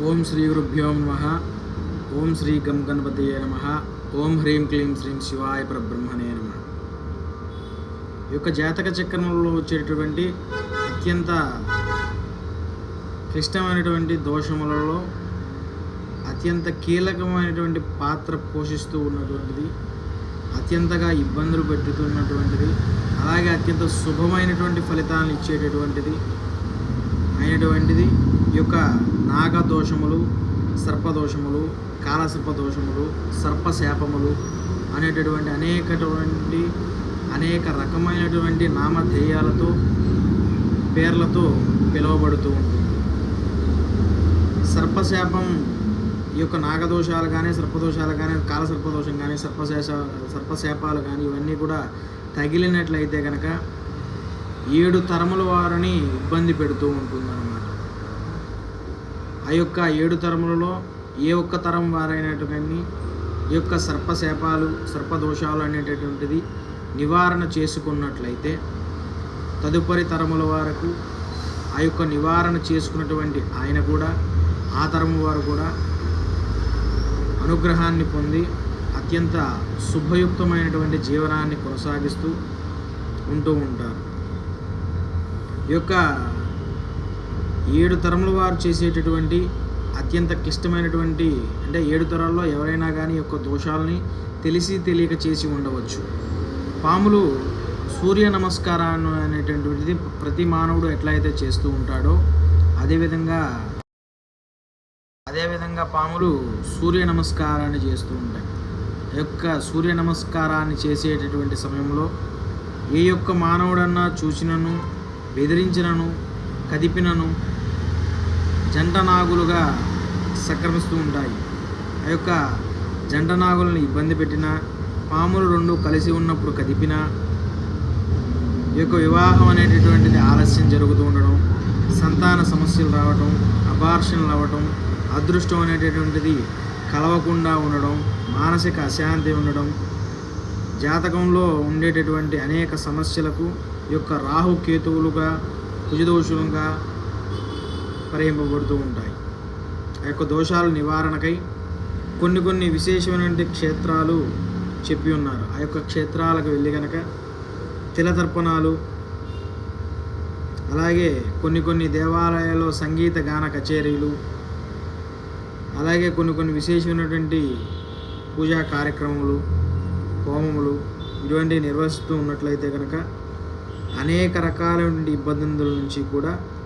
ఓం శ్రీ గురుభ్యో నమః. ఓం శ్రీ గం గణపతయే నమః. ఓం హ్రీం క్లీం శ్రీం శివాయ పరబ్రహ్మణే నమః. ఈ యొక్క జాతక చక్రంలో వచ్చేటటువంటి అత్యంత క్లిష్టమైనటువంటి దోషములలో అత్యంత కీలకమైనటువంటి పాత్ర పోషిస్తూ ఉన్నటువంటిది, అత్యంతగా ఇబ్బందులు పెట్టుతున్నటువంటిది, అలాగే అత్యంత శుభమైనటువంటి ఫలితాలను ఇచ్చేటటువంటిది అయినటువంటిది ఈ యొక్క నాగదోషములు, సర్పదోషములు, కాలసర్పదోషములు, సర్పశాపములు అనేటటువంటి అనేక రకమైనటువంటి నామధేయాలతో పేర్లతో పిలువబడుతూ ఉంటుంది. సర్పశాపం ఈ యొక్క నాగదోషాలు కానీ, సర్పదోషాలు కానీ, కాలసర్పదోషం కానీ, సర్పశాపాలు కానీ ఇవన్నీ కూడా తగిలినట్లయితే కనుక 7 తరముల వారిని ఇబ్బంది పెడుతూ ఉంటుందన్నమాట. ఆ యొక్క 7 తరములలో ఏ ఒక్క తరం వారైనటువంటి ఈ యొక్క సర్పశాపాలు, సర్పదోషాలు అనేటటువంటిది నివారణ చేసుకున్నట్లయితే తదుపరి తరముల వరకు ఆ యొక్క నివారణ చేసుకున్నటువంటి ఆయన కూడా, ఆ తరము వారు కూడా అనుగ్రహాన్ని పొంది అత్యంత శుభయుక్తమైనటువంటి జీవనాన్ని కొనసాగిస్తూ ఉంటూ ఉంటారు. ఈ యొక్క 7 తరముల వారు చేసేటటువంటి అత్యంత క్లిష్టమైనటువంటి, అంటే 7 తరాల్లో ఎవరైనా కానీ యొక్క దోషాలని తెలిసి తెలియక చేసి ఉండవచ్చు. పాములు సూర్య నమస్కారాన్ని అనేటటువంటిది ప్రతి మానవుడు ఎట్లయితే చేస్తూ ఉంటాడో అదేవిధంగా పాములు సూర్య నమస్కారాన్ని చేస్తూ ఉంటాయి. ఈ యొక్క సూర్య నమస్కారాన్ని చేసేటటువంటి సమయంలో ఏ యొక్క మానవుడన్నా చూసినను, బెదిరించినను, కదిపినను జంట నాగులుగా సంక్రమిస్తూ ఉంటాయి. ఆ యొక్క జంట నాగులను ఇబ్బంది పెట్టిన, పాములు 2 కలిసి ఉన్నప్పుడు కదిపిన, ఈ యొక్క వివాహం అనేటటువంటిది ఆలస్యం జరుగుతూ ఉండడం, సంతాన సమస్యలు రావడం, అబార్షన్లు అవ్వడం, అదృష్టం అనేటటువంటిది కలవకుండా ఉండడం, మానసిక అశాంతి ఉండడం, జాతకంలో ఉండేటటువంటి అనేక సమస్యలకు ఈ యొక్క రాహుకేతువులుగా, కుజదోషులుగా పరిహింపబడుతూ ఉంటాయి. ఆ యొక్క దోషాల నివారణకై కొన్ని విశేషమైనటువంటి క్షేత్రాలు చెప్పి ఉన్నారు. ఆ యొక్క క్షేత్రాలకు వెళ్ళి కనుక తిలతర్పణాలు, అలాగే కొన్ని దేవాలయాల్లో సంగీత గాన కచేరీలు, అలాగే కొన్ని విశేషమైనటువంటి పూజా కార్యక్రమాలు, హోమములు ఇటువంటివి నిర్వహిస్తూ ఉన్నట్లయితే కనుక అనేక రకాలైన ఇబ్బందుల నుంచి కూడా